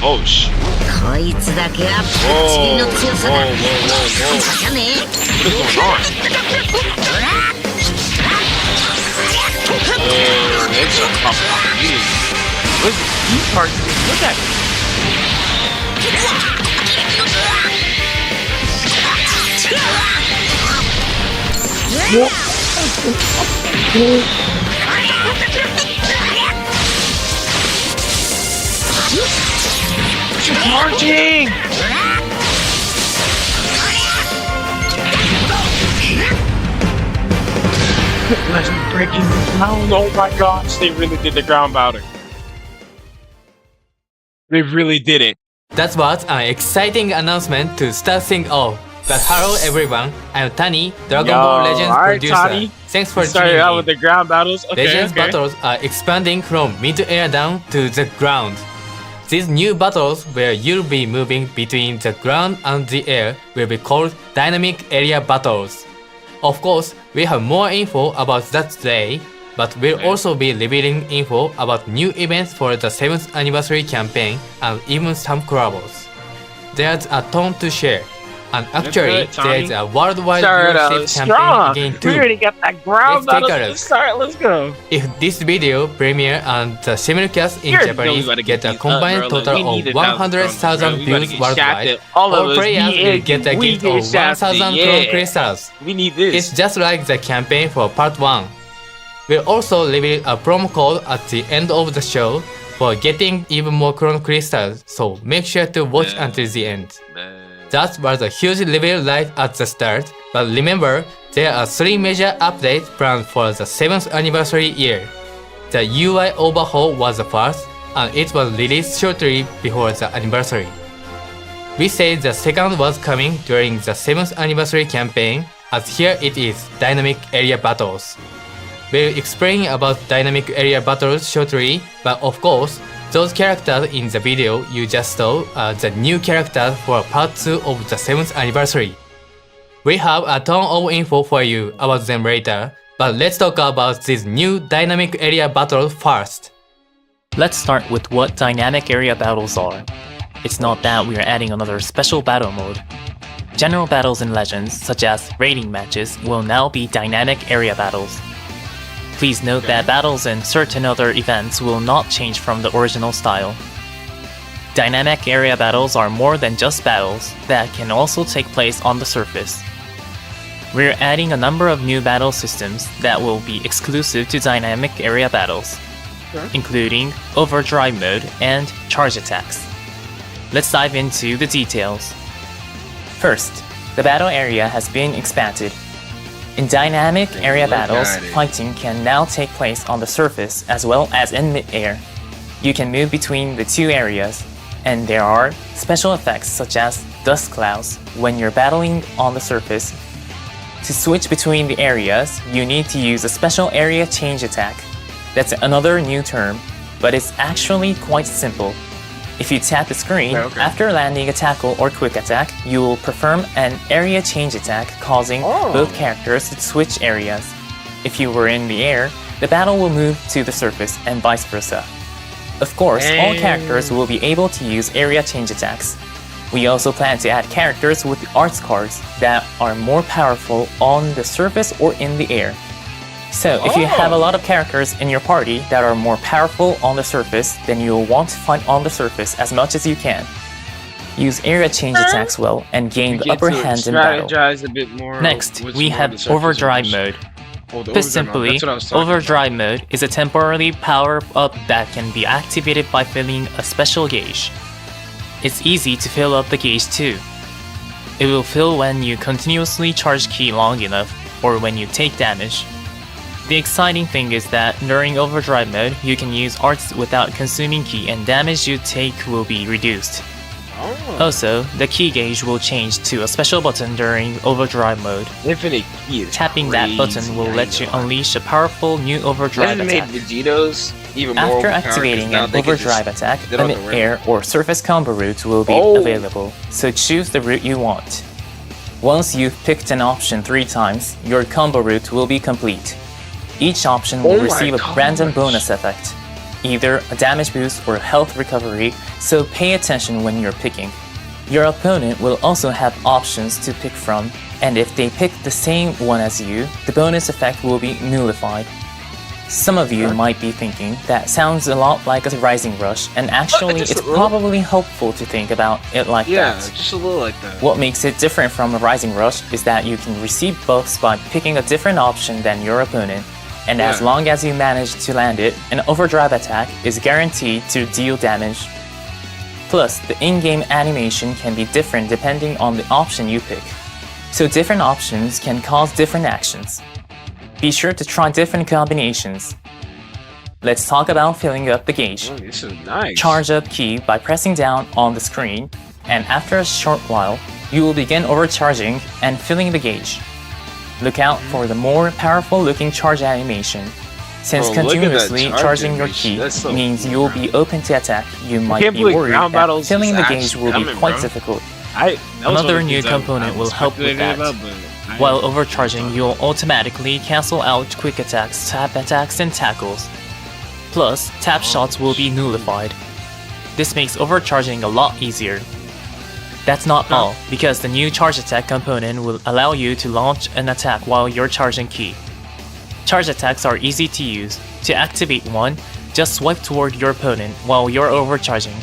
Oh shit. こいつだけはぶっちぎりの強さだ。バカね。 What is going on? Oh, it's a tough fight. Look at these parts. Look at it. She's marching! Legend breaking ground. Oh my gosh, they really did the ground battle. They really did it. That was an exciting announcement to start things off. But hello everyone, I'm Tani, Dragon Ball Legends alright, producer. Tani. Thanks for We started tuning out in. with the ground battles. Okay, Legends okay. battles are expanding from mid-air down to the ground. These new battles where you'll be moving between the ground and the air will be called Dynamic Area Battles. Of course, we have more info about that today, but we'll also be revealing info about new events for the 7th anniversary campaign and even some collabs. There's a ton to share, and actually, there's a worldwide viewership campaign again too. We already got that ground Let's take battle. a look. Let's start. Let's go. If this video premiere and the simulcast in You're Japanese really get a these up, combined bro. total We need of 100,000 100,000 We gotta views get worldwide, shafted. All of all us. players will get a We gift get of shafted, 1,000 yeah. clone crystals. We need this. It's just like the campaign for part 1. We'll also reveal a promo code at the end of the show for getting even more clone crystals, so make sure to watch until the end. That was a huge reveal right at the start, but remember, there are 3 major updates planned for the 7th anniversary year. The UI overhaul was the first, and it was released shortly before the anniversary. We said the second was coming during the 7th anniversary campaign, as here it is, Dynamic Area Battles. We'll explain about Dynamic Area Battles shortly, but of course, those characters in the video you just saw are the new characters for part 2 of the 7th anniversary. We have a ton of info for you about them later, but let's talk about this new Dynamic Area Battle first. Let's start with what Dynamic Area Battles are. It's not that we are adding another special battle mode. General battles in Legends, such as raiding matches, will now be Dynamic Area Battles. Please note that battles in certain other events will not change from the original style. Dynamic Area Battles are more than just battles that can also take place on the surface. We're adding a number of new battle systems that will be exclusive to Dynamic Area Battles, including Overdrive Mode and Charge Attacks. Let's dive into the details. First, the battle area has been expanded. In Dynamic Area Battles, fighting can now take place on the surface as well as in mid-air. You can move between the two areas, and there are special effects such as dust clouds when you're battling on the surface. To switch between the areas, you need to use a special area change attack. That's another new term, but it's actually quite simple. If you tap the screen, after landing a tackle or quick attack, you will perform an area change attack causing both characters to switch areas. If you were in the air, the battle will move to the surface and vice versa. Of course, all characters will be able to use area change attacks. We also plan to add characters with the arts cards that are more powerful on the surface or in the air. So, if you have a lot of characters in your party that are more powerful on the surface, then you'll want to fight on the surface as much as you can. Use area change attacks well and gain the upper hand in battle. A bit more. Next, we have Overdrive Mode. Put simply, Overdrive Mode is a temporary power-up that can be activated by filling a special gauge. It's easy to fill up the gauge too. It will fill when you continuously charge ki long enough or when you take damage. The exciting thing is that during Overdrive Mode, you can use arts without consuming ki and damage you take will be reduced. Also, the key gauge will change to a special button during Overdrive Mode. Infinite key is Tapping that button will let you unleash a powerful new Overdrive attack. After activating an Overdrive attack, a mid-air or surface combo route will be available, so choose the route you want. Once you've picked an option 3 times, your combo route will be complete. Each option will receive a random bonus effect. either a damage boost or health recovery, so pay attention when you're picking. Your opponent will also have options to pick from, and if they pick the same one as you, the bonus effect will be nullified. Some of you might be thinking that sounds a lot like a Rising Rush, and actually just it's a little. probably helpful to think about it like Yeah, that. just a little like that. What makes it different from a Rising Rush is that you can receive buffs by picking a different option than your opponent, and as Yeah. long as you manage to land it, an overdrive attack is guaranteed to deal damage. Plus, the in-game animation can be different depending on the option you pick, so different options can cause different actions. Be sure to try different combinations. Let's talk about filling up the gauge. Oh, this is nice. Charge up key by pressing down on the screen, and after a short while, you will begin overcharging and filling the gauge. Look out for the more powerful looking charge animation. Since Oh, look at that continuously charge charging your animation. key That's so means you will be open to attack, you might can't be believe worried ground that battles filling is the gauge actually will be coming, quite bro. difficult. That was Another one of the new things component I will help with speculated that. about, but I- While overcharging, you'll automatically cancel out quick attacks, tap attacks, and tackles. Plus, tap shots will be nullified. This makes overcharging a lot easier. That's not all, because the new charge attack component will allow you to launch an attack while you're charging ki. Charge attacks are easy to use. To activate one, just swipe toward your opponent while you're overcharging.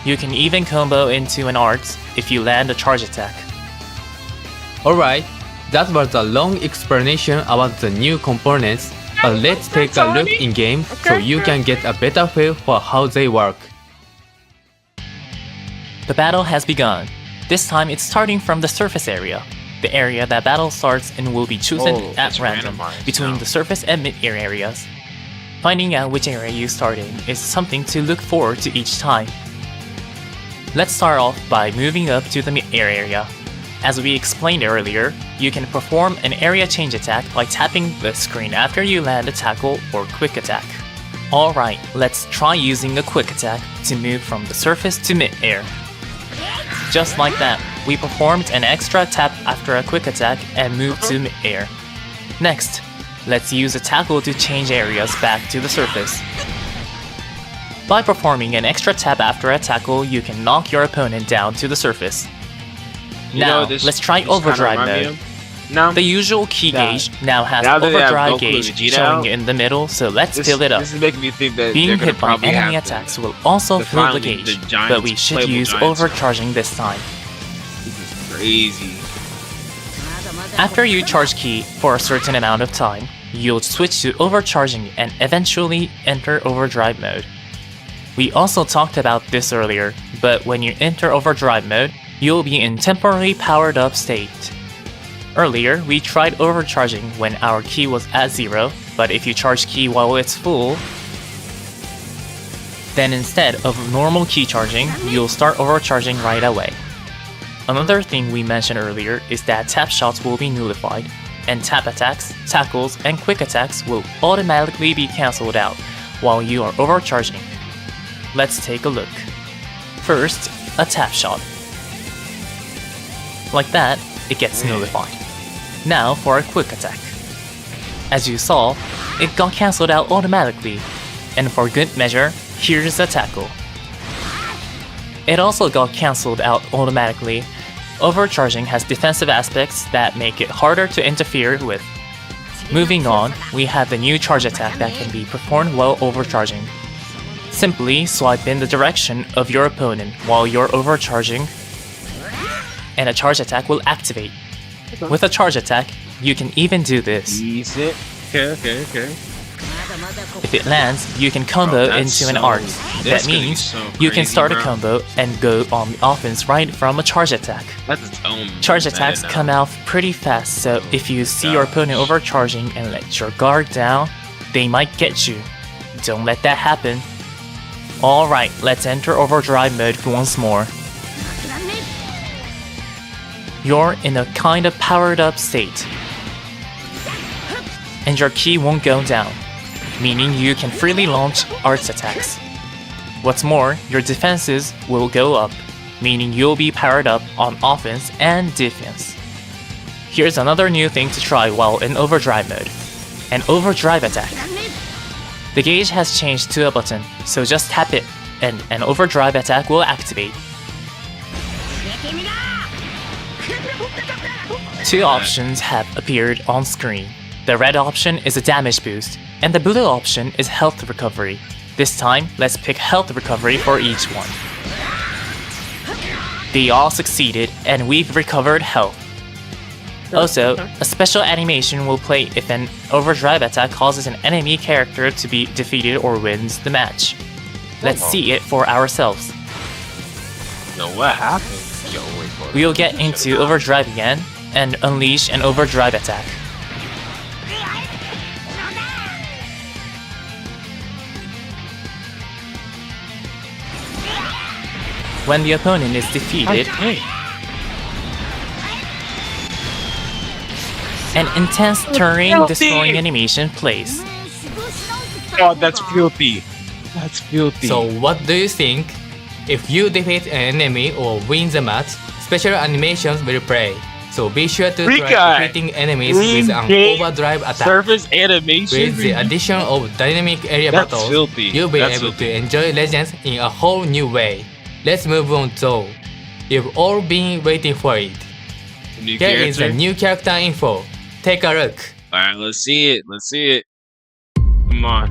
You can even combo into an art if you land a charge attack. Alright, that was a long explanation about the new components, but let's take a look in game so you can get a better feel for how they work. The battle has begun. This time it's starting from the surface area. The area that battle starts and will be chosen Oh, at it's random randomized between now. the surface and mid-air areas. Finding out which area you start in is something to look forward to each time. Let's start off by moving up to the mid-air area. As we explained earlier, you can perform an area change attack by tapping the screen after you land a tackle or quick attack. Alright, let's try using a quick attack to move from the surface to mid-air. Just like that, we performed an extra tap after a quick attack and moved to mid-air. Next, let's use a tackle to change areas back to the surface. By performing an extra tap after a tackle, you can knock your opponent down to the surface. You Now, know, this- let's try this kinda overdrive remind me mode. of- No, The usual key Yeah. gauge now has Now that they have overdrive Goku and gauge Vegeta showing out, in the middle, so let's this, fill it up. This is making me think that Being they're gonna hit by probably enemy have to- attacks will also to fill the finally gauge, the giants, but we should playable use giants. overcharging this time. This is crazy. After After you charge key for a certain amount of time, you'll switch to overcharging and eventually enter overdrive mode. We also talked about this earlier, but when you enter overdrive mode, you'll be in temporary powered up state. Earlier, we tried overcharging when our key was at 0, but if you charge key while it's full, then instead of normal key charging, you'll start overcharging right away. Another thing we mentioned earlier is that tap shots will be nullified, and tap attacks, tackles, and quick attacks will automatically be cancelled out while you are overcharging. Let's take a look. First, a tap shot. Like that, it gets nullified. Now for a quick attack. As you saw, it got cancelled out automatically, and for good measure, here's a tackle. It also got cancelled out automatically. Overcharging has defensive aspects that make it harder to interfere with. Moving on, we have the new charge attack that can be performed while overcharging. Simply swipe in the direction of your opponent while you're overcharging, and a charge attack will activate. With a charge attack, you can even do this. Decent. Okay. If it lands, you can combo Bro, that's into an so- art. that's That gonna be means so you can crazy, start a bro. combo and go on the offense right from a charge attack. That's its own. Charge meta attacks now. come out pretty fast, so if you see your opponent overcharging and let your guard down, they might get you. Don't let that happen. Alright, let's enter overdrive mode once more. You're in a kind of powered up state, and your key won't go down, meaning you can freely launch arts attacks. What's more, your defenses will go up, meaning you'll be powered up on offense and defense. Here's another new thing to try while in overdrive mode, an overdrive attack. The gauge has changed to a button, so just tap it and an overdrive attack will activate. Two options have appeared on screen. The red option is a damage boost, and the blue option is health recovery. This time, let's pick health recovery for each one. They all succeeded, and we've recovered health. Also, a special animation will play if an overdrive attack causes an enemy character to be defeated or wins the match. Let's see it for ourselves. Yo, what happened? Yo, wait for it. We'll get into overdrive again and unleash an overdrive attack. When the opponent is defeated, an intense turning destroying animation plays. Oh, that's filthy. That's filthy. So what do you think? If you defeat an enemy or win the match, special animations will play. So be sure to Rika, try defeating enemies with an in-game overdrive attack. surface animation. With the addition of dynamic area That's battles, filthy. you'll be That's able filthy. to enjoy Legends in a whole new way. Let's move on though. You've all been waiting for it. New Here is the character? new character info. Take a look. Alright, let's see it. Let's see it. Come on.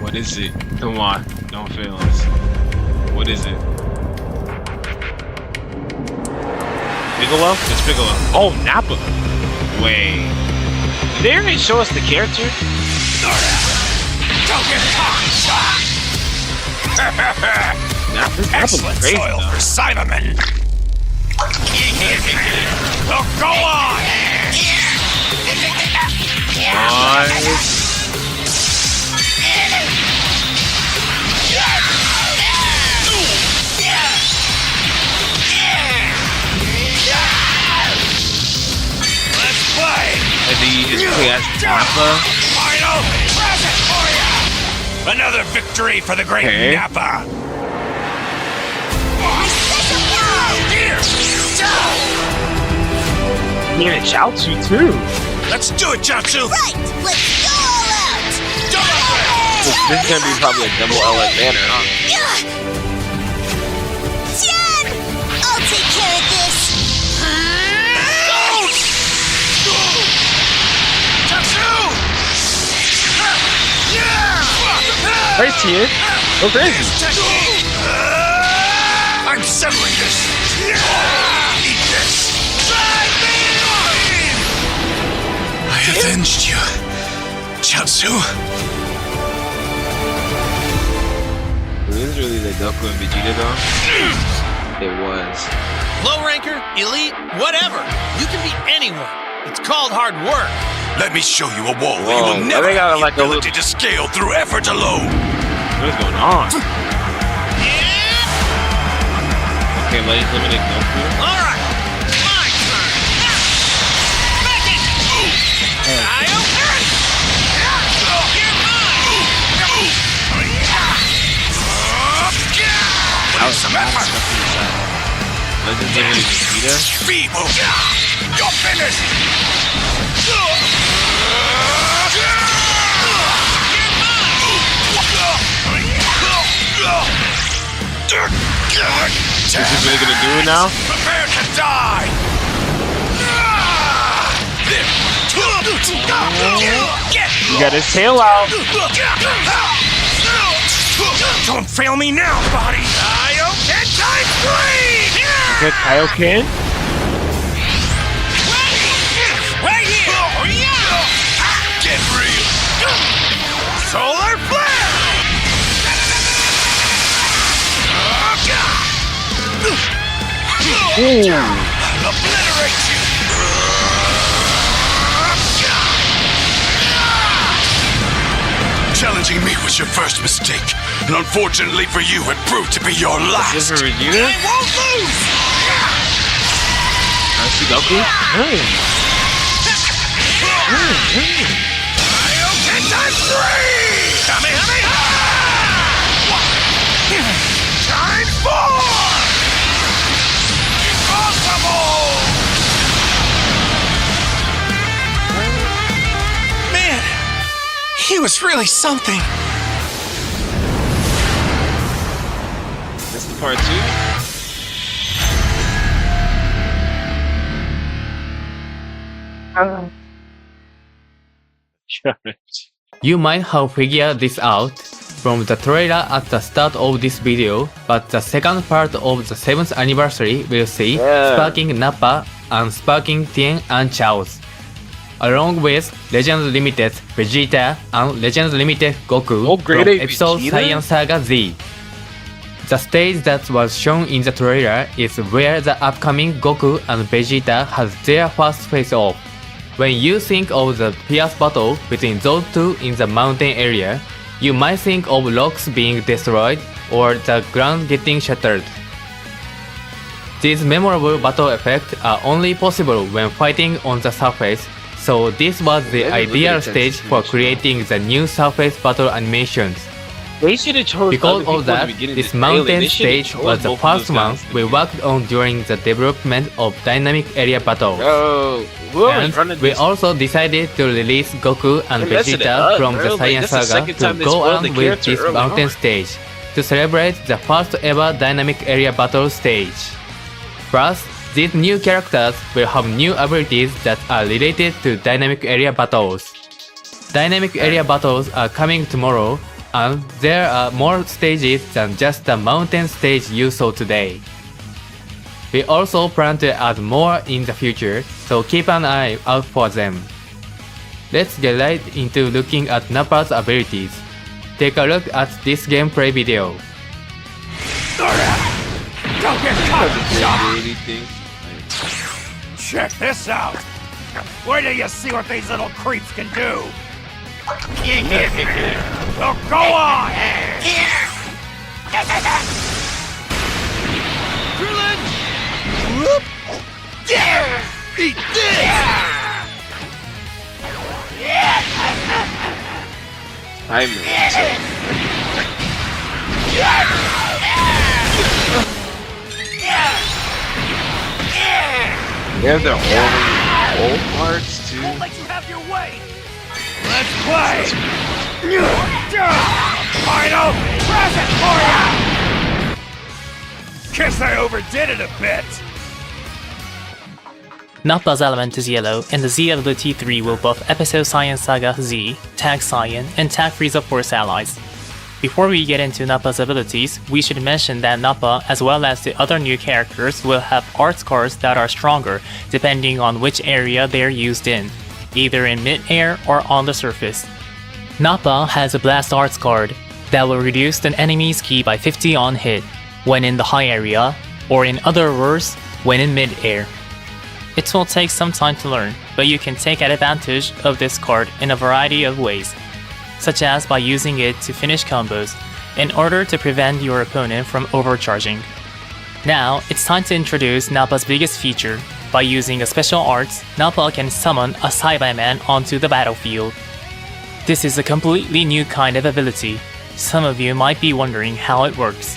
What is it? Come on. Don't fail us. What is it? Piccolo? It's Piccolo. Oh, Nappa. Wait. Did they already show us the character? Nappa's crazy though. Cyberman. Well, go on. Nice. Let's play. And he is play as Nappa. Final present for you. Another victory for the great Okay. Nappa. Here. Yeah, Chaozu too. Let's do it, Jatsu. Right, let's go all out! This is gonna be probably a double LS banner, huh? Jen! I'll take care of this! Hey, Tien. Go crazy. I'm settling this. Eat this. I avenged you, Chaozu. This is really the Goku and Vegeta though. It was. Low ranker, elite, whatever. You can be anyone. It's called hard work. Let me show you a wall Whoa, you will never they got have the like a ability to scale through effort alone. What's going on? Okay, let's eliminate Goku. All right, my turn. Back it. Kaioken. You're mine. With some effort. Legends eliminate Vegeta. Feeble. You're finished. Is this really gonna do it now? Prepare to die! You got his tail out. Don't fail me now, body! Kaioken times 3! Good Kaioken. Right here! Get real! Solar flare! I'll obliterate you! Challenging me was your first mistake, and unfortunately for you, it proved to be your Is last. this for Vegeta? I won't lose! I see Goku. Kaioken times 3! Kamehameha! Times 4! Impossible! Man, was really something. This is part 2. You might have figured this out from the trailer at the start of this video, but the second part of the 7th anniversary will see Sparking Nappa and Sparking Tien and Chaos, along with Legends Limited Vegeta and Legends Limited Goku grade from A episode Vegeta? Saiyan Saga Z. The stage that was shown in the trailer is where the upcoming Goku and Vegeta has their first face-off. When you think of the fierce battle between those two in the mountain area, you might think of rocks being destroyed or the ground getting shattered. These memorable battle effects are only possible when fighting on the surface, so this was the ideal stage for creating the new surface battle animations. They should have chosen Because of that, this mountain stage was the first one we worked on during the development of Dynamic Area Battle. And we also decided to release Goku and Vegeta from the Saiyan Saga to go along with this mountain stage, to celebrate the first ever Dynamic Area Battle stage. Plus, these new characters will have new abilities that are related to Dynamic Area Battles. Dynamic Area Battles are coming tomorrow, and there are more stages than just the mountain stage you saw today. We also plan to add more in the future, so keep an eye out for them. Let's get right into looking at Nappa's abilities. Take a look at this gameplay video. Don't get caught, Check this out. Wait till you see what these little creeps can do. So go on! Krillin! Whoop! Eat this! I They have their old parts too. Won't let you have your way. Let's play. Final present for ya. Guess I overdid it a bit. Nappa's element is yellow, and the Z ability 3 will buff Episode Saiyan Saga Z, Tag Saiyan, and Tag Frieza Force allies. Before we get into Nappa's abilities, we should mention that Nappa, as well as the other new characters, will have arts cards that are stronger depending on which area they are used in, either in mid-air or on the surface. Nappa has a Blast Arts card that will reduce an enemy's ki by 50 on hit when in the high area, or in other words, when in mid-air. It will take some time to learn, but you can take advantage of this card in a variety of ways, such as by using it to finish combos, in order to prevent your opponent from overcharging. Now, it's time to introduce Nappa's biggest feature. By using a special arts, Nappa can summon a Saiyaman onto the battlefield. This is a completely new kind of ability. Some of you might be wondering how it works.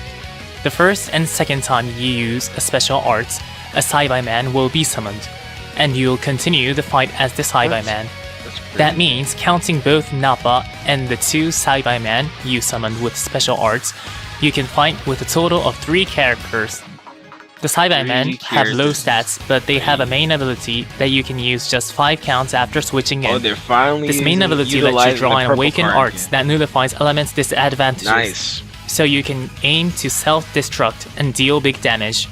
The first and second time you use a special arts, a Saiyaman will be summoned, and you'll continue the fight as the Saiyaman. That means, counting both Nappa and the 2 Saiyaman you summoned with special arts, you can fight with a total of 3 characters. The Saiyaman have low stats, but they have a main ability that you can use just 5 counts after switching in. they're finally This main ability lets you draw and awaken arts that nullifies elements disadvantages. Nice. So you can aim to self-destruct and deal big damage.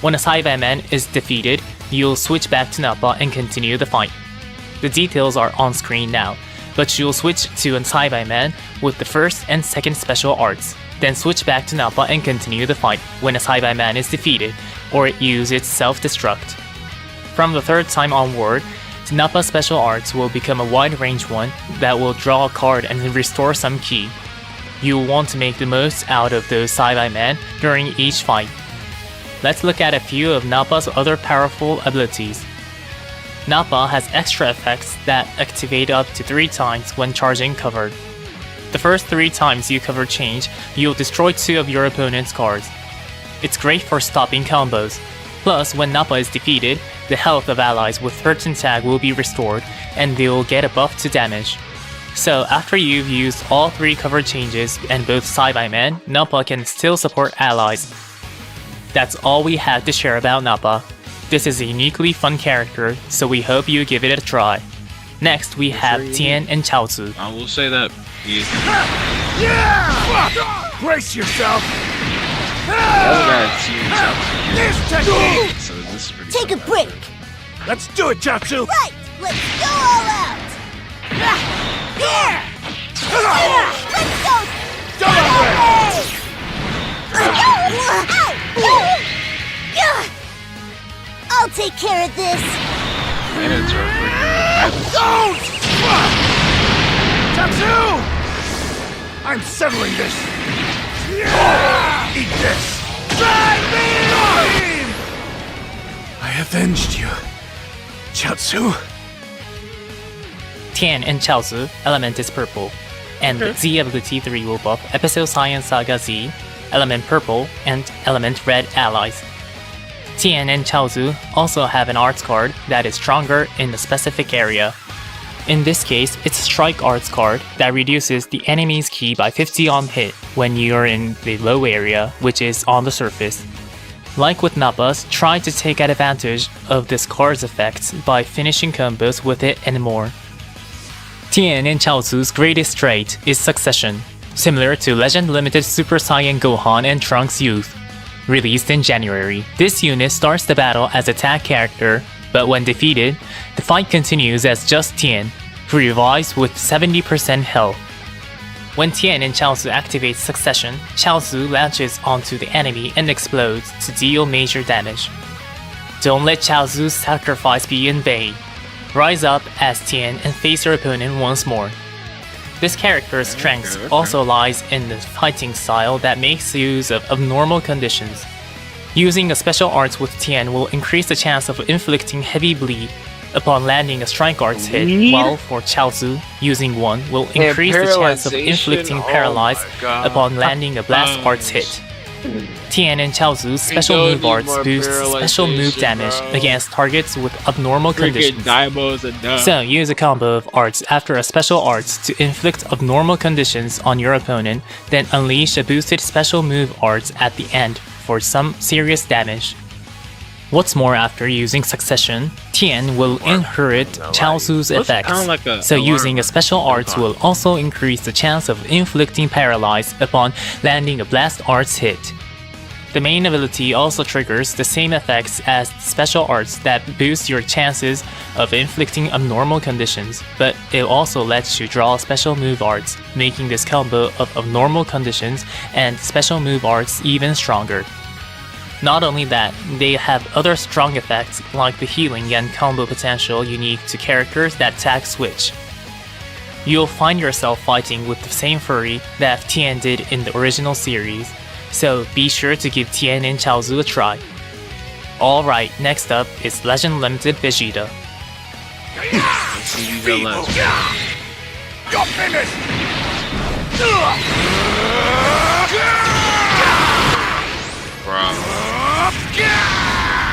When a Saiyaman is defeated, you'll switch back to Nappa and continue the fight. The details are on screen now, but you'll switch to a Saiyaman with the first and second special arts, then switch back to Nappa and continue the fight when a Saiyaman is defeated, or it uses its self-destruct. From the third time onward, Nappa's special arts will become a wide-range one that will draw a card and restore some ki. You'll want to make the most out of those Saiyaman during each fight. Let's look at a few of Nappa's other powerful abilities. Nappa has extra effects that activate up to 3 times when charging covered. The first 3 times you cover change, you'll destroy 2 of your opponent's cards. It's great for stopping combos. Plus, when Nappa is defeated, the health of allies with certain tag will be restored, and they'll get a buff to damage. So after you've used all 3 cover changes and both Saibai-men, Nappa can still support allies. That's all we had to share about Nappa. This is a uniquely fun character, so we hope you give it a try. Next, we have Tien and Chaozu. I will say that he Brace yourself! This technique! so this is pretty Take a break. Let's do it, Jatsu! Right, let's go all out. Here! Let's go! I'll take care of this. Hands are freaking Don't! Jatsu! I'm settling this! Eat this! Drive me! I avenged you, Jatsu. Tien and Chaozu, element is purple, and the Z ability 3 will buff Episode Saiyan Saga Z, element purple, and element red allies. Tien and Chaozu also have an arts card that is stronger in a specific area. In this case, it's Strike Arts card that reduces the enemy's ki by 50 on hit when you're in the low area, which is on the surface. Like with Nappa's, try to take advantage of this card's effects by finishing combos with it and more. Tien and Chaozu's greatest trait is Succession, similar to Legend Limited Super Saiyan Gohan and Trunks Youth. Released in January, this unit starts the battle as a tag character, but when defeated, the fight continues as just Tien, who revives with 70% health. When Tien and Chaozu activate Succession, Chaozu launches onto the enemy and explodes to deal major damage. Don't let Chaozu's sacrifice be in vain. Rise up as Tien and face your opponent once more. This character's strength also lies in the fighting style that makes use of abnormal conditions. Using a special arts with Tien will increase the chance of inflicting heavy bleed upon landing a strike arts hit, while for Chaozu, using one will increase the chance of inflicting paralyze upon landing a blast arts hit. Tien and Chaozu's special move arts boost special move damage against targets with abnormal conditions. So use a combo of arts after a special arts to inflict abnormal conditions on your opponent, then unleash a boosted special move arts at the end for some serious damage. What's more, after using Succession, Tien will inherit Chaozu's effects, so using a special arts will also increase the chance of inflicting paralyze upon landing a blast arts hit. The main ability also triggers the same effects as special arts that boost your chances of inflicting abnormal conditions, but it also lets you draw special move arts, making this combo of abnormal conditions and special move arts even stronger. Not only that, they have other strong effects like the healing and combo potential unique to characters that tag switch. You'll find yourself fighting with the same fury that Tien did in the original series, so be sure to give Tien and Chaozu a try. Alright, next up is Legend Limited Vegeta. You're finished!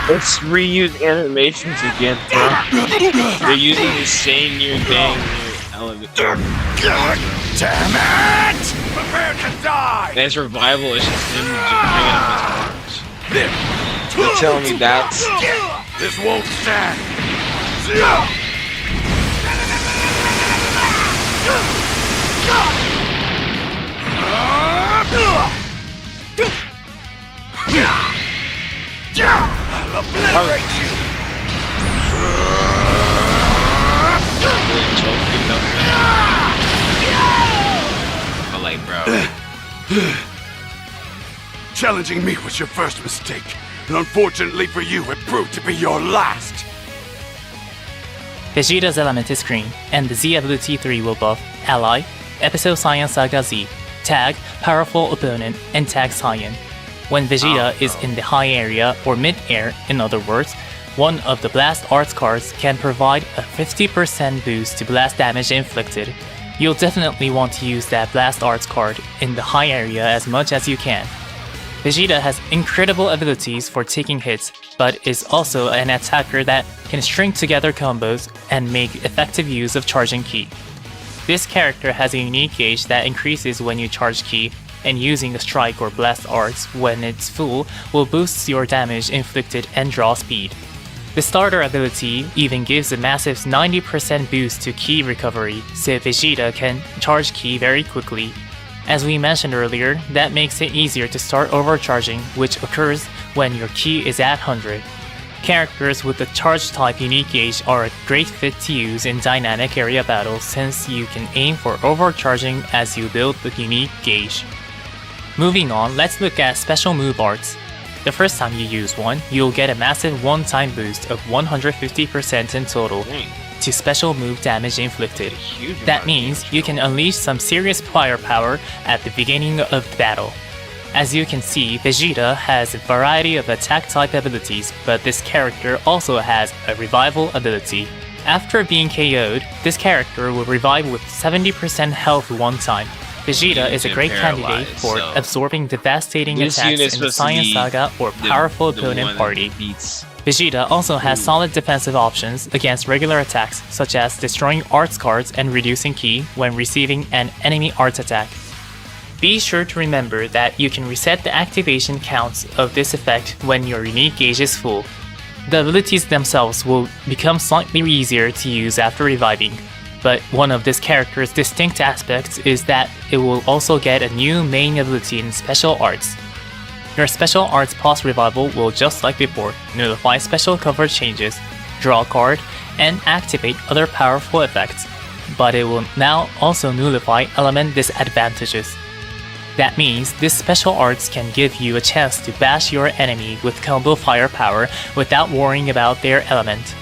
Let's reuse animations again, bro. They're using the same new thing, element. Damn it! Prepare to die! That's revival, it's just him just bringing up his arms. You're telling me that's... This won't stand! I'll obliterate you! But like, bro. Challenging me was your first mistake, and unfortunately for you, it proved to be your last. Vegeta's element is green, and the Z ability 3 will buff Ally, Episode Saiyan Saga Z, Tag, Powerful Opponent, and Tag Saiyan. When Vegeta is in the high area or mid-air, in other words, one of the Blast Arts cards can provide a 50% boost to blast damage inflicted. You'll definitely want to use that Blast Arts card in the high area as much as you can. Vegeta has incredible abilities for taking hits, but is also an attacker that can string together combos and make effective use of charging ki. This character has a unique gauge that increases when you charge ki, and using the strike or blast arts when it's full will boost your damage inflicted and draw speed. The starter ability even gives a massive 90% boost to ki recovery, so Vegeta can charge ki very quickly. As we mentioned earlier, that makes it easier to start overcharging, which occurs when your ki is at 100. Characters with the charge type unique gauge are a great fit to use in dynamic area battles since you can aim for overcharging as you build the unique gauge. Moving on, let's look at special move arts. The first time you use one, you'll get a massive one-time boost of 150% in total to special move damage inflicted. That means you can unleash some serious firepower at the beginning of the battle. As you can see, Vegeta has a variety of attack type abilities, but this character also has a revival ability. After being KO'd, this character will revive with 70% health one time. Vegeta is a great candidate for absorbing devastating attacks in the Saiyan Saga or powerful opponent party. Vegeta also has solid defensive options against regular attacks, such as destroying arts cards and reducing ki when receiving an enemy arts attack. Be sure to remember that you can reset the activation counts of this effect when your unique gauge is full. The abilities themselves will become slightly easier to use after reviving, but one of this character's distinct aspects is that it will also get a new main ability in special arts. Your special arts post-revival will, just like before, nullify special cover changes, draw a card, and activate other powerful effects, but it will now also nullify element disadvantages. That means this special arts can give you a chance to bash your enemy with combo firepower without worrying about their element.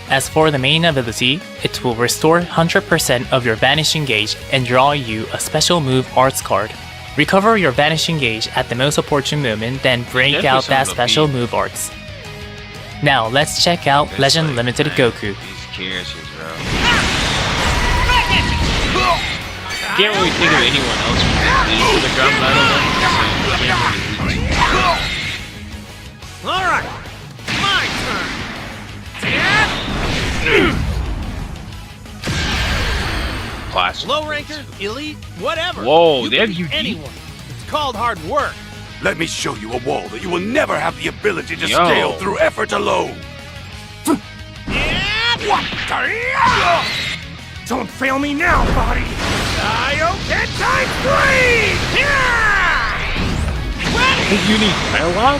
As for the main ability, it will restore 100% of your vanishing gauge and draw you a special move arts card. Recover your vanishing gauge at the most opportune moment, then break out that special move arts. Now let's check out Legend Limited Goku. Can't really think of anyone else for the ground battle. Alright, my turn! Class. Low ranker, elite, whatever. Whoa, you they can have be UD? anyone. It's called hard work. Let me show you a wall that you will never have the ability to Yo. scale through effort alone. Don't fail me now, body! Kaioken times 3! You need dialogue?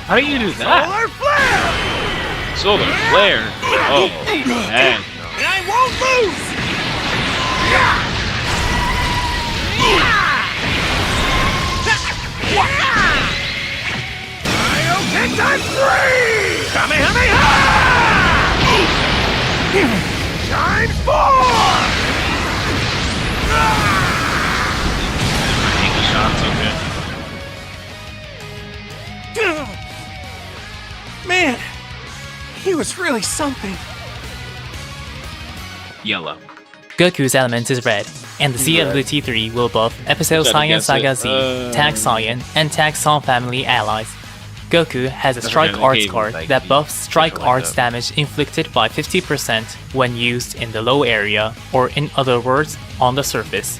How do you do that? Solar flare! Solar flare? Oh, man. And I won't lose! Kaioken times 3! Kamehameha! Times 4! Ankle shots, okay. Man, he was really something. Yellow. Goku's element is red, and the Z ability 3 will buff Episode Gotta Saiyan guess Saga it. Z, Tag Saiyan, and Tag Song family allies. Goku has a Strike okay, Arts okay, card like that the buffs Strike special like Arts that. damage inflicted by 50% when used in the low area, or in other words, on the surface.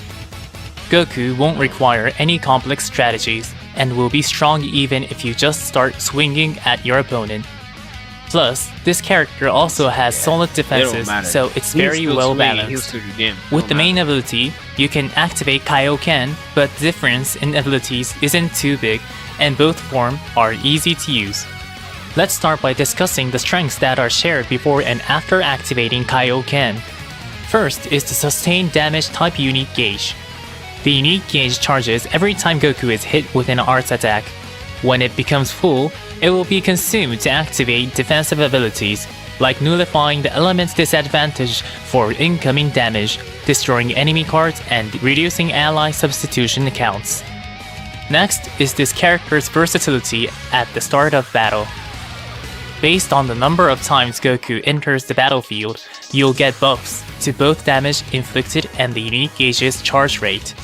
Goku won't require any complex strategies, and will be strong even if you just start swinging at your opponent. Plus, this character also has solid It don't defenses, matter. so it's He'll very still well swing, balanced. he'll still do damage. With Don't the main matter. ability, you can activate Kaioken, but the difference in abilities isn't too big, and both form are easy to use. Let's start by discussing the strengths that are shared before and after activating Kaioken. First is the sustained damage type unique gauge. The unique gauge charges every time Goku is hit with an arts attack. When it becomes full, it will be consumed to activate defensive abilities, like nullifying the element's disadvantage for incoming damage, destroying enemy cards, and reducing ally substitution counts. Next is this character's versatility at the start of battle. Based on the number of times Goku enters the battlefield, you'll get buffs to both damage inflicted and the unique gauge's charge rate.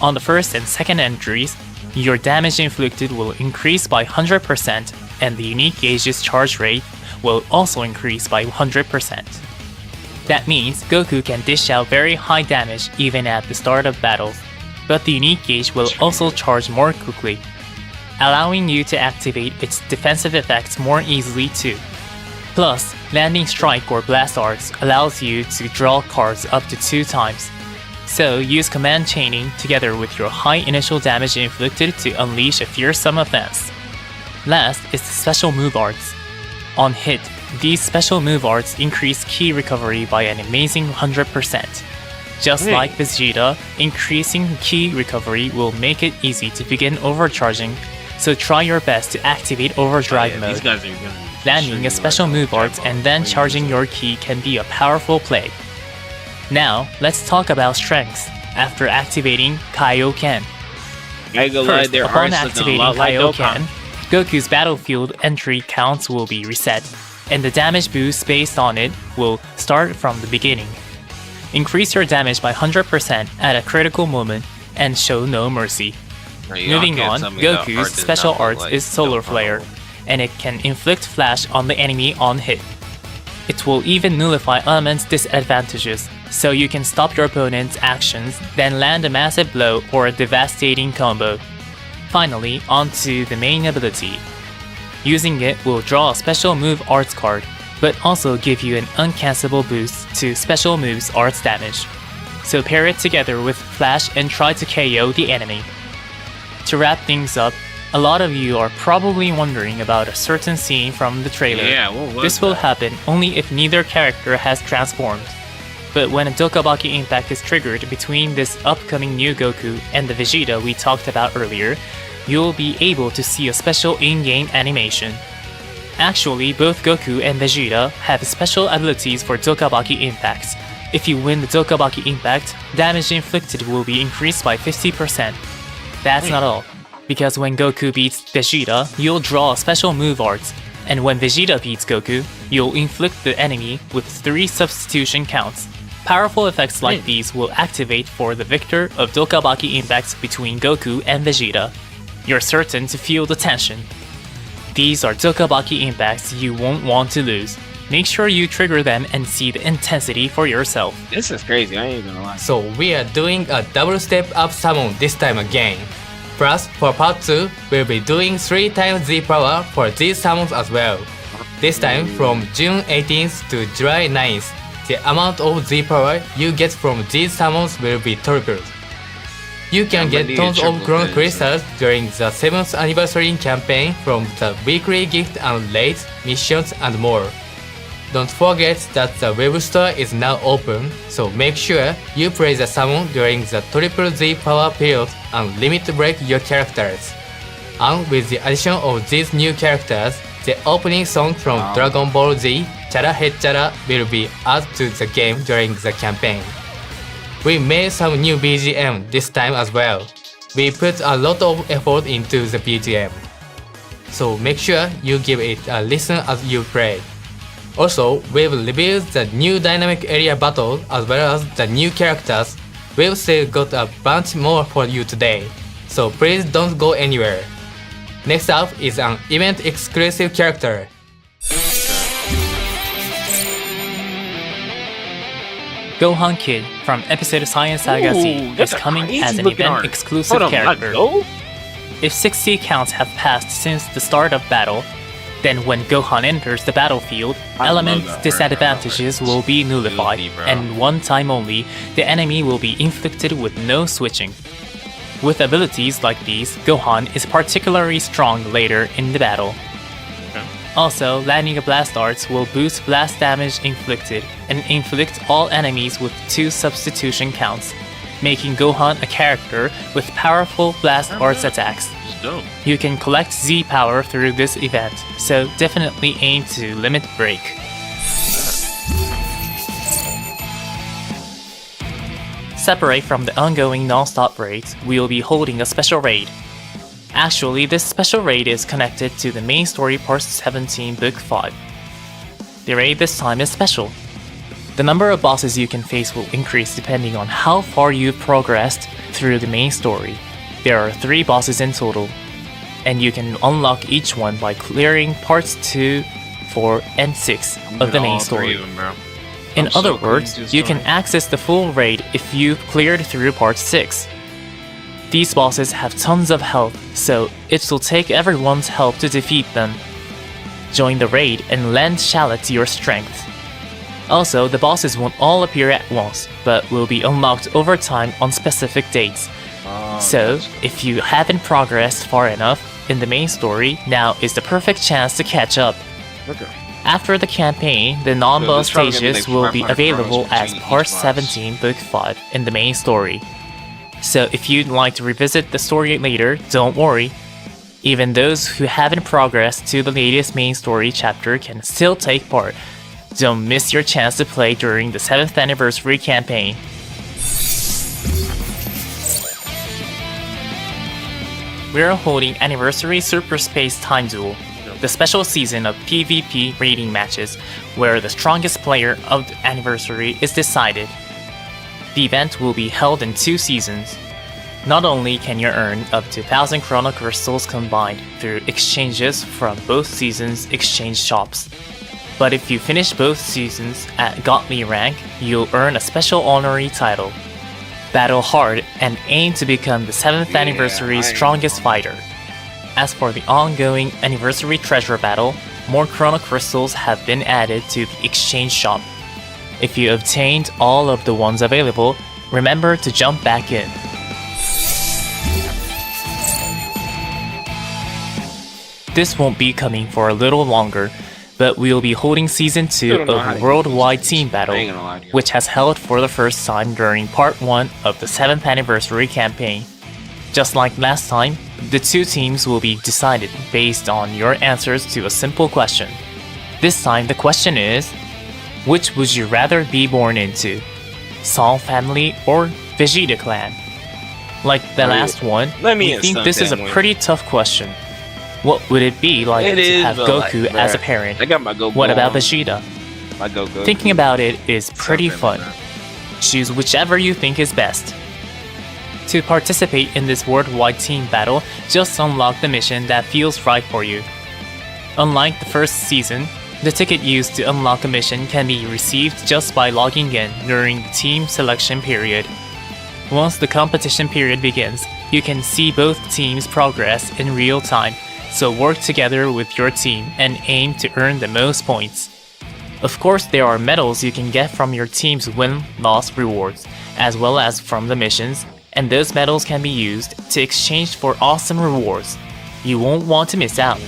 On the first and second entries, your damage inflicted will increase by 100%, and the unique gauge's charge rate will also increase by 100%. That means Goku can dish out very high damage even at the start of battles, but the unique gauge will also charge more quickly, allowing you to activate its defensive effects more easily too. Plus, landing strike or blast arts allows you to draw cards up to 2 times. So use command chaining together with your high initial damage inflicted to unleash a fearsome offense. Last is the special move arts. On hit, these special move arts increase ki recovery by an amazing 100%. Just like Vegeta, increasing ki recovery will make it easy to begin overcharging, so try your best to activate overdrive mode. These guys are gonna Landing a special move art and then charging your ki can be a powerful play. Now, let's talk about strengths after activating Kaioken. I ain't gonna lie, First, their upon arts look a activating lot like Kaioken, Dokkan. Goku's battlefield entry counts will be reset, and the damage boost based on it will start from the beginning. Increase your damage by 100% at a critical moment and show no mercy. Moving on, Goku's special art is Solar Flare, and it can inflict flash on the enemy on hit. It will even nullify elements' disadvantages, so you can stop your opponent's actions, then land a massive blow or a devastating combo. Finally, onto the main ability. Using it will draw a special move arts card, but also give you an uncancelable boost to special moves arts damage. So pair it together with flash and try to KO the enemy. To wrap things up, a lot of you are probably wondering about a certain scene from the trailer. Yeah, what was This will that? happen only if neither character has transformed. But when a Dokabaki impact is triggered between this upcoming new Goku and the Vegeta we talked about earlier, you'll be able to see a special in-game animation. Actually, both Goku and Vegeta have special abilities for Dokabaki impacts. If you win the Dokabaki impact, damage inflicted will be increased by 50%. That's not all, because when Goku beats Vegeta, you'll draw a special move art, and when Vegeta beats Goku, you'll inflict the enemy with 3 substitution counts. Powerful effects like these will activate for the victor of Dokabaki impacts between Goku and Vegeta. You're certain to feel the tension. These are Dokabaki impacts you won't want to lose. Make sure you trigger them and see the intensity for yourself. This is crazy, I ain't gonna lie. So we are doing a double step up summon this time again. Plus, for part 2, we'll be doing 3 times Z power for these summons as well. This time from June 18th to July 9th, the amount of Z power you get from these summons will be tripled. You can Yeah, get when tons do you of triple Chrono this? Crystals during the 7th anniversary campaign from the weekly gift and raids, missions and more. Don't forget that the web store is now open, so make sure you play the summon during the Triple Z power period and limit break your characters. And with the addition of these new characters, the opening song from Dragon Ball Z, Chara Hechara, will be added to the game during the campaign. We made some new BGM this time as well. We put a lot of effort into the BGM. So make sure you give it a listen as you play. Also, we've revealed the new dynamic area battle as well as the new characters. We've still got a bunch more for you today, so please don't go anywhere. Next up is an event exclusive character. Gohan Kid from episode Science Saga Z Ooh, is that's a coming crazy as an looking event art. exclusive Hold on, character. let's go. If 60 counts have passed since the start of battle, then when Gohan enters the battlefield, element disadvantages will be nullified, and one time only, the enemy will be inflicted with no switching. With abilities like these, Gohan is particularly strong later in the battle. Also, landing a blast arts will boost blast damage inflicted and inflict all enemies with 2 substitution counts, making Gohan a character with powerful blast arts attacks. Dope. You can collect Z power through this event, so definitely aim to limit break. Separate from the ongoing non-stop raids, we will be holding a special raid. Actually, this special raid is connected to the main story part 17 book 5. The raid this time is special. The number of bosses you can face will increase depending on how far you've progressed through the main story. There are 3 bosses in total, and you can unlock each one by clearing parts 2, 4, and 6 of the main story. In I'm so other clean words, to this you can story. access the full raid if you cleared through part 6. These bosses have tons of health, so it will take everyone's help to defeat them. Join the raid and lend Shallot your strength. Also, the bosses won't all appear at once, but will be unlocked over time on specific dates. So, if you haven't progressed far enough in the main story, now is the perfect chance to catch up. Okay. After the campaign, the non-boss So this is probably gonna be stages like will be 500 available chronos as between Part each boss. 17, Book 5 in the main story. So if you'd like to revisit the story later, don't worry. Even those who haven't progressed to the latest main story chapter can still take part. Don't miss your chance to play during the 7th anniversary campaign. We are holding Anniversary Super Space Time Duel, the special season of PvP raiding matches, where the strongest player of the anniversary is decided. The event will be held in 2 seasons. Not only can you earn up to 1000 Chrono Crystals combined through exchanges from both seasons' exchange shops, but if you finish both seasons at Godly rank, you'll earn a special honorary title. Battle hard and aim to become the 7th anniversary's strongest fighter. As for the ongoing anniversary treasure battle, more Chrono Crystals have been added to the exchange shop. If you obtained all of the ones available, remember to jump back in. This won't be coming for a little longer, but we'll be holding Season 2 don't know how of to Worldwide use Team this. Battle, I ain't gonna lie to you. which has held for the first time during Part 1 of the 7th anniversary campaign. Just like last time, the 2 teams will be decided based on your answers to a simple question. This time the question is, which would you rather be born into? Song family or Vegeta clan? Like the last one, let me we think this is a instant pretty tough question. What would it be like It to is, have but Goku like, as a bruh, parent? I got my Goku. What about on. Vegeta? My Goku. Thinking about it is pretty Something fun. like that. Choose whichever you think is best. To participate in this worldwide team battle, just unlock the mission that feels right for you. Unlike the first season, the ticket used to unlock a mission can be received just by logging in during the team selection period. Once the competition period begins, you can see both teams' progress in real time, so work together with your team and aim to earn the most points. Of course, there are medals you can get from your team's win-loss rewards, as well as from the missions, and those medals can be used to exchange for awesome rewards. You won't want to miss out.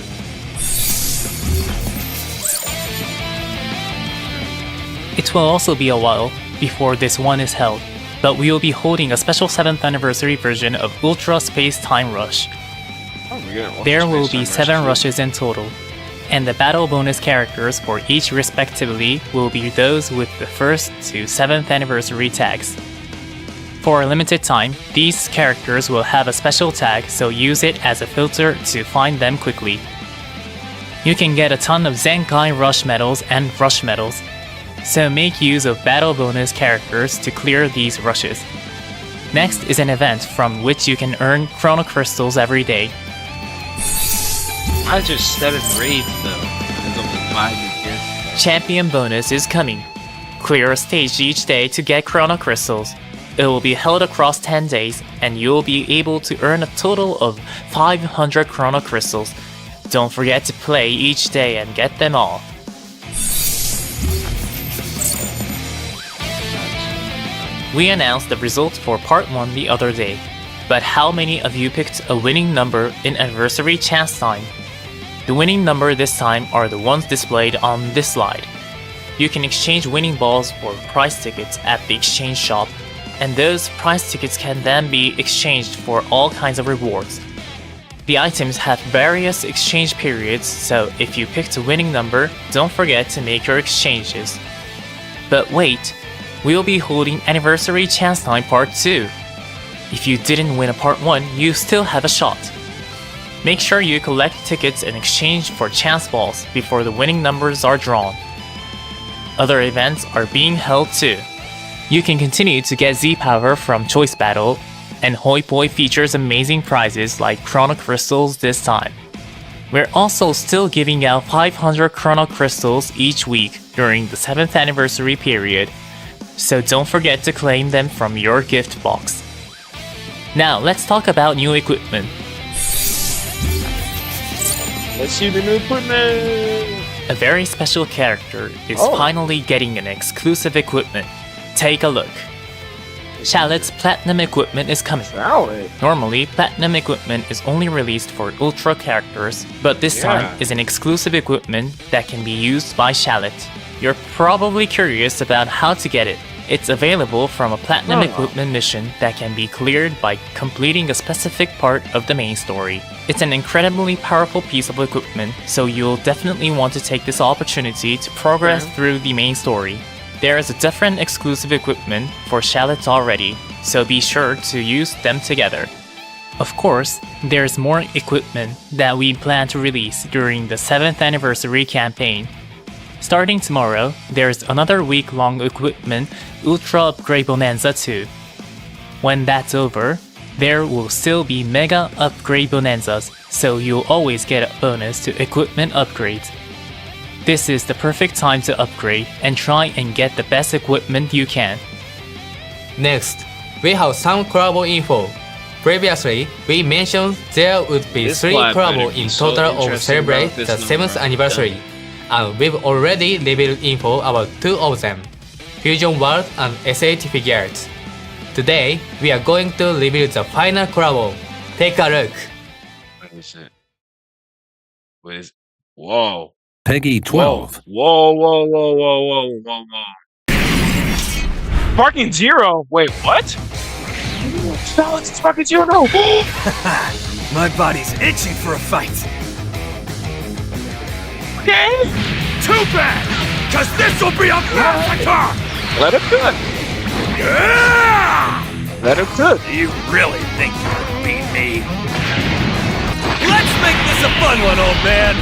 It will also be a while before this one is held, but we will be holding a special 7th anniversary version of Ultra Space Time Rush. Oh, we're getting There Ultra will Space be Time 7 Rush, rushes in total, and the battle bonus characters for each respectively will be those with the 1st to 7th anniversary tags. For a limited time, these characters will have a special tag, so use it as a filter to find them quickly. You can get a ton of Zenkai Rush medals and Rush medals, so make use of battle bonus characters to clear these rushes. Next is an event from which you can earn Chrono Crystals every day. I just 7 raids though. There's only 5 here. Champion bonus is coming. Clear a stage each day to get Chrono Crystals. It will be held across 10 days, and you'll be able to earn a total of 500 Chrono Crystals. Don't forget to play each day and get them all. We announced the results for Part 1 the other day, but how many of you picked a winning number in Anniversary Chance Time? The winning number this time are the ones displayed on this slide. You can exchange winning balls for prize tickets at the exchange shop, and those prize tickets can then be exchanged for all kinds of rewards. The items have various exchange periods, so if you picked a winning number, don't forget to make your exchanges. But wait, we'll be holding Anniversary Chance Time Part 2. If you didn't win a Part 1, you still have a shot. Make sure you collect tickets and exchange for chance balls before the winning numbers are drawn. Other events are being held too. You can continue to get Z-Power from Choice Battle, and Hoi Poi features amazing prizes like Chrono Crystals this time. We're also still giving out 500 Chrono Crystals each week during the 7th anniversary period, so don't forget to claim them from your gift box. Now let's talk about new equipment. Let's see the new equipment. A very special character is finally getting an exclusive equipment. Take a look. Shallot's Platinum equipment is coming. Normally, Platinum equipment is only released for Ultra characters, but this time is an exclusive equipment that can be used by Shallot. You're probably curious about how to get it. It's available from a Platinum equipment mission that can be cleared by completing a specific part of the main story. It's an incredibly powerful piece of equipment, so you'll definitely want to take this opportunity to progress through the main story. There is a different exclusive equipment for Shallot already, so be sure to use them together. Of course, there's more equipment that we plan to release during the 7th anniversary campaign. Starting tomorrow, there's another week-long equipment Ultra Upgrade Bonanza 2. When that's over, there will still be Mega Upgrade Bonanzas, so you'll always get a bonus to equipment upgrades. This is the perfect time to upgrade and try and get the best equipment you can. Next, we have some collabo info. Previously, we mentioned there would be This 3 collab collabo better be in so total of interesting celebrate about this the number. 7th anniversary, and we've already revealed info about 2 of them, Fusion World and SH Figures. Today, we are going to reveal the final collabo. Take a look. What is it? What is? Whoa. Peggy 12. Whoa. Sparking Zero? Wait, what? No, it's Sparking Zero, no! My body's itching for a fight. Okay! Too bad! Cause this'll be a massacre! Let him cook! Yeah! Let him cook! You really think you can beat me? Let's make this a fun one, old man!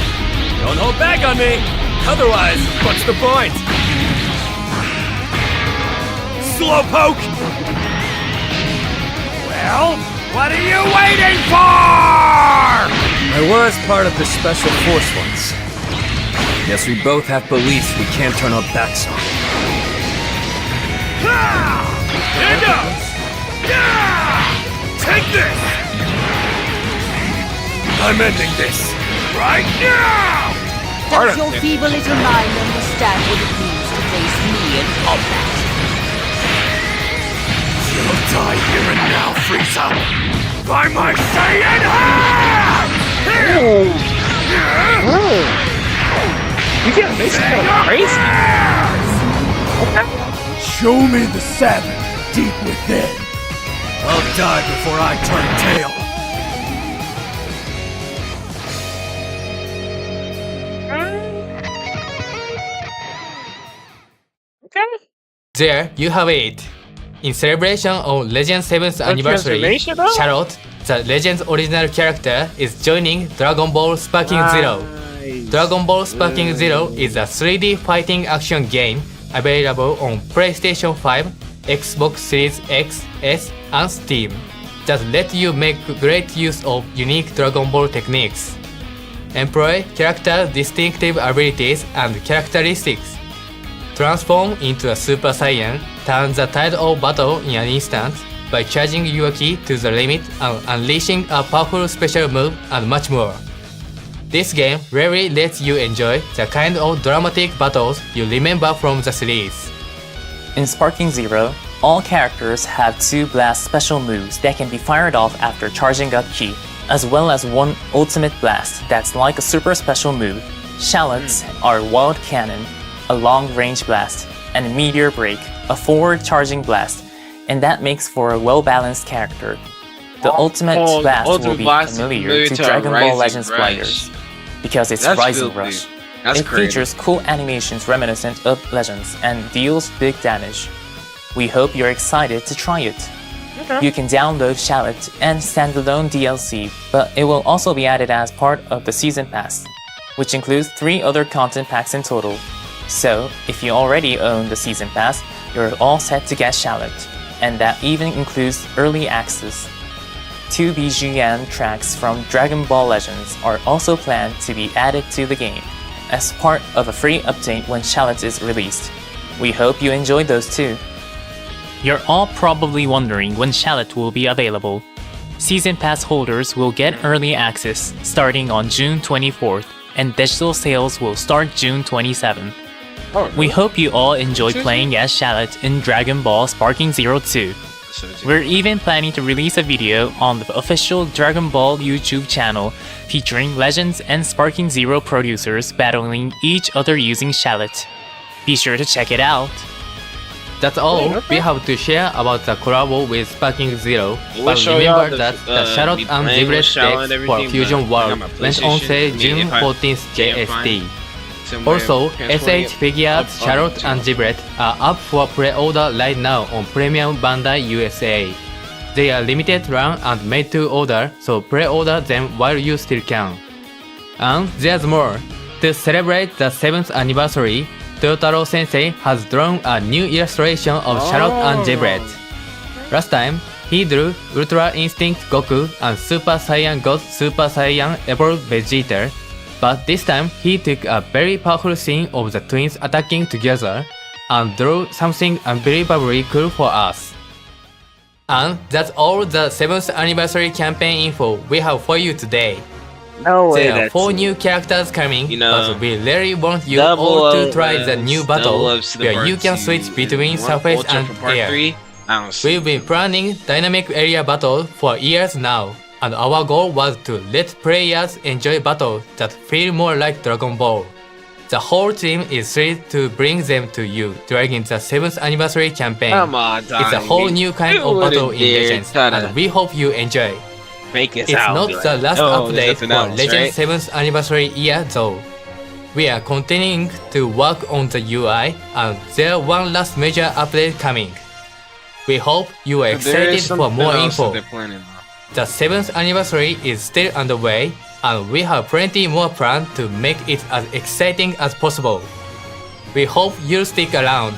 Don't hold back on me! Otherwise, what's the point? Slowpoke! Well, what are you waiting for? I was part of the Special Force once. Guess we both have beliefs we can't turn our backs on. Stand up! Yeah! Take this! I'm ending this right now! Does your feeble little mind understand what it means to face me in combat? You'll die here and now, Frieza! By my Saiyan hand! You get this kind of crazy! Show me the savage deep within. I'll die before I turn tail. There you have it. In celebration of Legend's 7th anniversary, transformation, though? Shallot, the Legend's original character, is joining Dragon Ball Sparking Zero. Dragon Ball Sparking Zero is a 3D fighting action game available on PlayStation 5, Xbox Series X, S, and Steam that let you make great use of unique Dragon Ball techniques. Employ character distinctive abilities and characteristics. Transform into a Super Saiyan, turn the tide of battle in an instant by charging your ki to the limit and unleashing a powerful special move, and much more. This game really lets you enjoy the kind of dramatic battles you remember from the series. In Sparking Zero, all characters have 2 blast special moves that can be fired off after charging up ki, as well as 1 ultimate blast that's like a super special move. Shallot's are Wild Cannon, a long-range blast, and Meteor Break, a forward-charging blast, and that makes for a well-balanced character. The ultimate blast will be familiar to Dragon Ball Legends players, because it's That's Rising filthy. Rush. That's It crazy. features cool animations reminiscent of Legends and deals big damage. We hope you're excited to try it. You can download Shallot and standalone DLC, but it will also be added as part of the Season Pass, which includes 3 other content packs in total. So, if you already own the Season Pass, you're all set to get Shallot, and that even includes early access. 2 BGM tracks from Dragon Ball Legends are also planned to be added to the game as part of a free update when Shallot is released. We hope you enjoyed those too. You're all probably wondering when Shallot will be available. Season Pass holders will get early access starting on June 24th, and digital sales will start June 27th. We hope you all enjoy playing as Shallot in Dragon Ball Sparking Zero 2. We're even planning to release a video on the official Dragon Ball YouTube channel featuring Legends and Sparking Zero producers battling each other using Shallot. Be sure to check it out! That's all we have to share about the collab with Sparking Zero, We'll but show y'all remember that the Charlotte me and playing with Zibret Charlotte and decks for everything, Fusion but I World got my went on PlayStation. sale I mean, June if I 14th can't JST. find somewhere Also, transporting SH it, Figures, I'll Charlotte do and it. Zibret are up for pre-order right now on Premium Bandai USA. They are limited run and made to order, so pre-order them while you still can. And there's more! To celebrate the 7th anniversary, Toyotaro Sensei has drawn a new illustration of Charlotte and Zibret. Last time, he drew Ultra Instinct Goku and Super Saiyan God Super Saiyan Evolved Vegeta, but this time he took a very powerful scene of the twins attacking together and drew something unbelievably cool for us. And that's all the 7th anniversary campaign info we have for you today. No way. There are 4 new characters coming, You know, but we really want you double all to up, try the new battle double ups to the where part you can two switch between and surface Ultra and for part air. 3. I don't see. We've been planning dynamic area battle for years now, and our goal was to let players enjoy battles that feel more like Dragon Ball. The whole team is thrilled to bring them to you during the 7th anniversary campaign. Come on, It's a whole new kind of battle in Legends, and we hope you enjoy. Make us It's out. not Be like, the last "Oh, there's update nothing for else," Legends right? 7th anniversary year though. We are continuing to work on the UI, and there's one last major update coming. We hope you are There excited is for something more else that info. they're planning on. The 7th anniversary is still underway, and we have plenty more planned to make it as exciting as possible. We hope you'll stick around.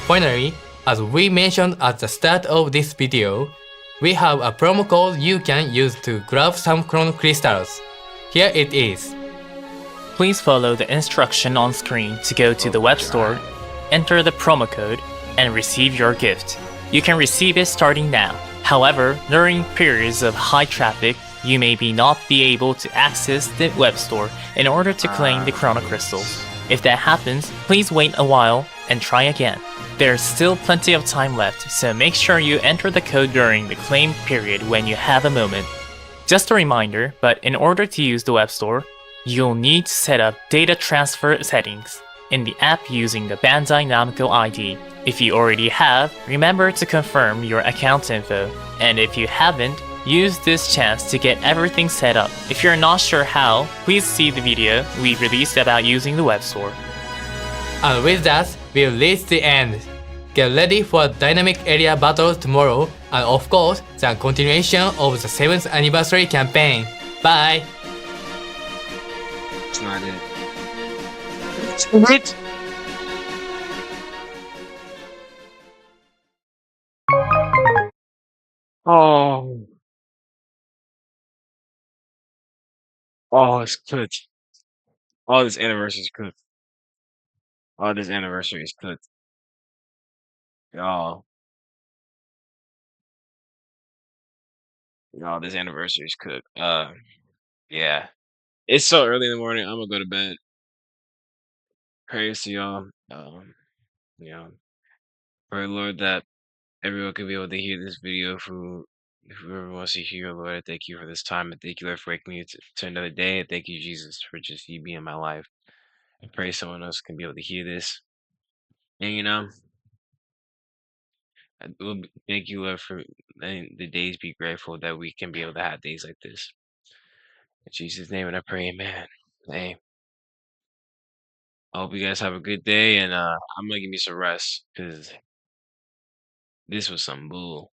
Finally, as we mentioned at the start of this video, we have a promo code you can use to grab some Chrono Crystals. Here it is. Please follow the instruction on screen to go to the web store, enter the promo code, and receive your gift. You can receive it starting now. However, during periods of high traffic, you may not be able to access the web store in order to claim the Chrono Crystals. If that happens, please wait a while and try again. There's still plenty of time left, so make sure you enter the code during the claim period when you have a moment. Just a reminder, but in order to use the web store, you'll need to set up data transfer settings in the app using the Bandai Namco ID. If you already have, remember to confirm your account info, and if you haven't, use this chance to get everything set up. If you're not sure how, please see the video we released about using the web store. And with that, we've reached the end. Get ready for a dynamic area battle tomorrow, and of course, the continuation of the 7th anniversary campaign. Bye! It's not it. It's it. Oh. Oh, it's cooked. Oh, this anniversary is cooked. Oh, this anniversary is cooked. Y'all. Y'all, this anniversary is cooked. Yeah. It's so early in the morning. I'm gonna go to bed. Praise to y'all. You know, pray Lord that everyone can be able to hear this video from whoever wants to hear. Lord, I thank you for this time. And thank you, Lord, for waking me to another day. And thank you, Jesus, for just you being in my life. I pray someone else can be able to hear this. And thank you, Lord, for letting the days be grateful that we can be able to have days like this. In Jesus' name, and I pray, amen. Hey, I hope you guys have a good day, and I'm gonna give me some rest because this was some bull.